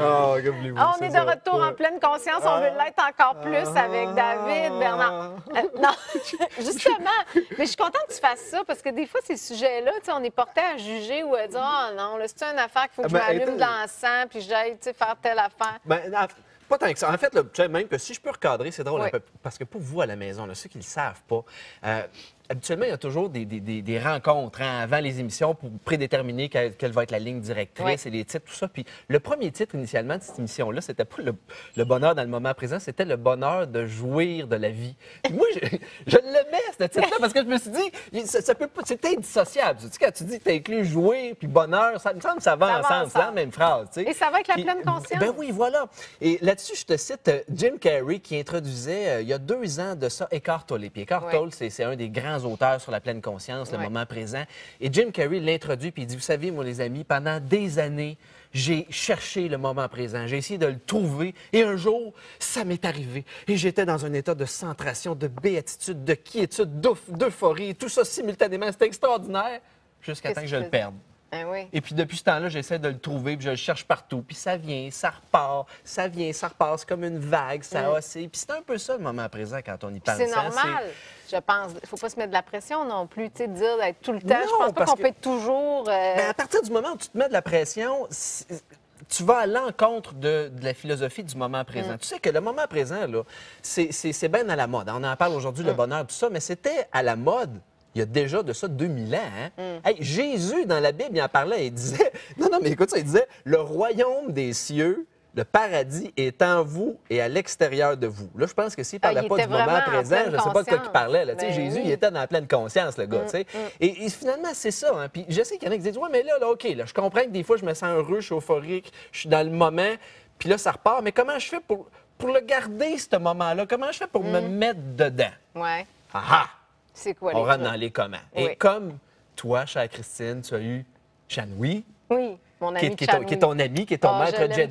Oh, que voulez-vous? On c'est est de ça. retour en pleine conscience. On veut l'être encore plus avec David, Bernard. Non, justement. Mais je suis contente que tu fasses ça parce que des fois, ces sujets-là, tu sais, on est porté à juger ou à dire ah non, là, c'est une affaire qu'il faut que je m'allume de l'encens puis j'aille tu sais, faire telle affaire. Pas tant que ça. En fait, là, tu sais, même que si je peux recadrer, c'est drôle Oui. un peu. Parce que pour vous à la maison, là, ceux qui ne le savent pas, habituellement, il y a toujours des rencontres avant les émissions pour prédéterminer quelle va être la ligne directrice et les titres, tout ça. Puis le premier titre initialement de cette émission-là, c'était pas le bonheur dans le moment présent, c'était le bonheur de jouir de la vie. Puis moi, je l'aimais, ce titre-là, parce que je me suis dit, ça peut pas, c'est indissociable. Tu sais, quand tu dis que tu inclus jouir puis bonheur, ça me semble que ça va ensemble, c'est la même phrase. Tu sais. Et ça va avec la pleine conscience. Ben oui, voilà. Et là-dessus, je te cite Jim Carrey qui introduisait il y a 2 ans de ça Eckhart Tolle. Puis Eckhart Tolle, c'est un des grands auteurs sur la pleine conscience, le moment présent. Et Jim Carrey l'introduit puis il dit, vous savez, moi, les amis, pendant des années, j'ai cherché le moment présent. J'ai essayé de le trouver. Et un jour, ça m'est arrivé. Et j'étais dans un état de centration, de béatitude, de quiétude, d'euphorie. Tout ça simultanément. C'était extraordinaire jusqu'à temps que je le perde. Ben oui. Et puis depuis ce temps-là, j'essaie de le trouver, puis je le cherche partout. Puis ça vient, ça repart, ça vient, ça repart. C'est comme une vague, ça oscille. Puis c'est un peu ça le moment présent quand on y pense. C'est normal, je pense. Il ne faut pas se mettre de la pression non plus, tu sais, de dire d'être tout le temps. Non, Je pense pas parce qu'on que- peut être toujours... Ben, à partir du moment où tu te mets de la pression, tu vas à l'encontre de la philosophie du moment présent. Tu sais que le moment présent, là, c'est bien à la mode. On en parle aujourd'hui, le bonheur, tout ça, mais c'était à la mode. Il y a déjà de ça 2000 ans. Hein? Hey, Jésus, dans la Bible, il en parlait. Il disait, non, mais écoute ça, il disait, le royaume des cieux, le paradis est en vous et à l'extérieur de vous. Là, je pense que s'il ne parlait il pas était du moment vraiment en présent, pleine je ne sais pas de quoi il parlait. Là. Tu sais, Ben Jésus, oui. il était dans la pleine conscience, le gars. Tu sais. Et finalement, c'est ça. Hein? Puis je sais qu'il y en a qui disent, ouais, mais là, OK, là, je comprends que des fois, je me sens heureux, je suis euphorique, je suis dans le moment, puis là, ça repart. Mais comment je fais pour le garder, ce moment-là? Comment je fais pour me mettre dedans? Ouais. Ah ah! C'est quoi On les rentre trucs? dans les comment. Oui. Et comme toi, chère Christine, tu as eu Chanoui, Oui, mon ami qui est ton ami, qui est ton Oh, je maître l'aime Jedi,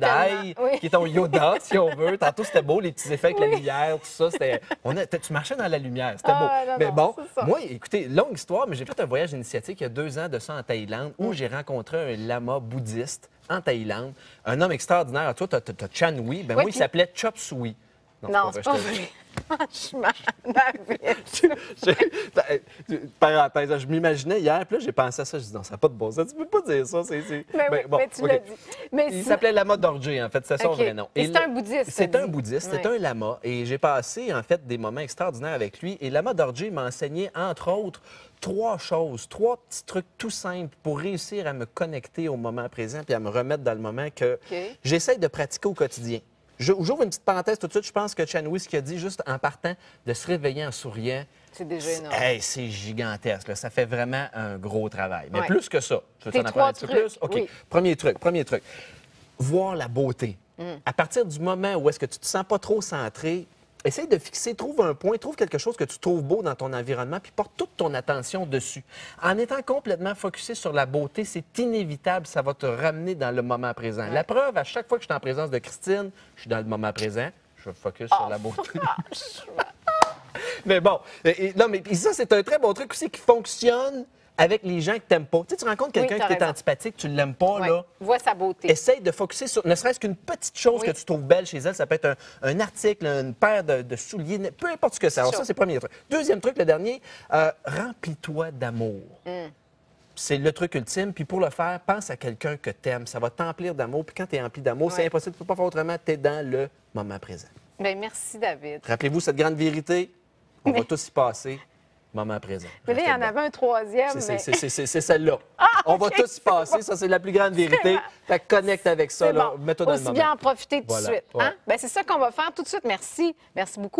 tellement. Oui. qui est ton Yoda, si on veut. Tantôt, c'était beau, les petits effets avec la lumière, tout ça. Tu marchais dans la lumière, c'était beau. Ah, non, mais non, bon, c'est ça. moi, écoutez, longue histoire, mais j'ai fait un voyage initiatique il y a 2 ans de ça en Thaïlande où j'ai rencontré un lama bouddhiste en Thaïlande, un homme extraordinaire. Toi, tu as Chanoui, ben Oui, moi, il puis- s'appelait Chop Suey. Non, c'est pas vrai. Franchement, David. Parenthèse, je m'imaginais hier, puis là, j'ai pensé à ça. Je dis non, ça n'a pas de bon sens. Tu peux pas dire ça. Mais oui, mais tu l'as dit. Mais Il sinon- s'appelle Lama Dorje, en fait, c'est son OK. vrai nom. Et c'est là- un bouddhiste, C'est t'as un dit. bouddhiste, c'est Oui. un lama. Et j'ai passé, en fait, des moments extraordinaires avec lui. Et Lama Dorje m'a enseigné, entre autres, 3 choses, 3 petits trucs tout simples pour réussir à me connecter au moment présent puis à me remettre dans le moment que OK. j'essaie de pratiquer au quotidien. J'ouvre une petite parenthèse tout de suite. Je pense que Chanoui, ce qu'il a dit juste en partant, de se réveiller en souriant, C'est déjà énorme. hey, c'est gigantesque. Là. Ça fait vraiment un gros travail. Mais Ouais. plus que ça. Tu veux Tes t'en apprendre un 3 petit peu plus? trucs, OK. oui. Premier truc. Voir la beauté. À partir du moment où est-ce que tu te sens pas trop centré, essaye de fixer, trouve un point, trouve quelque chose que tu trouves beau dans ton environnement, puis porte toute ton attention dessus. En étant complètement focusé sur la beauté, c'est inévitable, ça va te ramener dans le moment présent. La preuve, à chaque fois que je suis en présence de Christine, je suis dans le moment présent, je focus sur la beauté. Mais bon, non, mais puis ça, c'est un très bon truc aussi qui fonctionne avec les gens que tu n'aimes pas. Tu sais, tu rencontres quelqu'un t'as qui est raison. antipathique, tu ne l'aimes pas, Ouais. là. Vois sa beauté. Essaye de focuser sur ne serait-ce qu'une petite chose Oui. que tu trouves belle chez elle. Ça peut être un article, une paire de souliers, peu importe ce que c'est. Alors ça, c'est le premier truc. Deuxième truc, le dernier, remplis-toi d'amour. C'est le truc ultime. Puis pour le faire, pense à quelqu'un que tu aimes. Ça va t'emplir d'amour. Puis quand tu es rempli d'amour, c'est Ouais. impossible. Tu ne peux pas faire autrement. Tu es dans le moment présent. Bien, merci, David. Rappelez-vous cette grande vérité. On va tous y passer. Moment présent. Mais là, il y en Restez dedans. avait un troisième. C'est- mais- C'est celle-là. On va OK, tous y c'est passer. bon. Ça, c'est la plus grande vérité. bon. Fait que connecte avec ça. C'est là. bon. Mets-toi dans le Aussi moment. bien en profiter tout Voilà. de suite. Ouais. Hein? Ben, c'est ça qu'on va faire tout de suite. Merci. Merci beaucoup.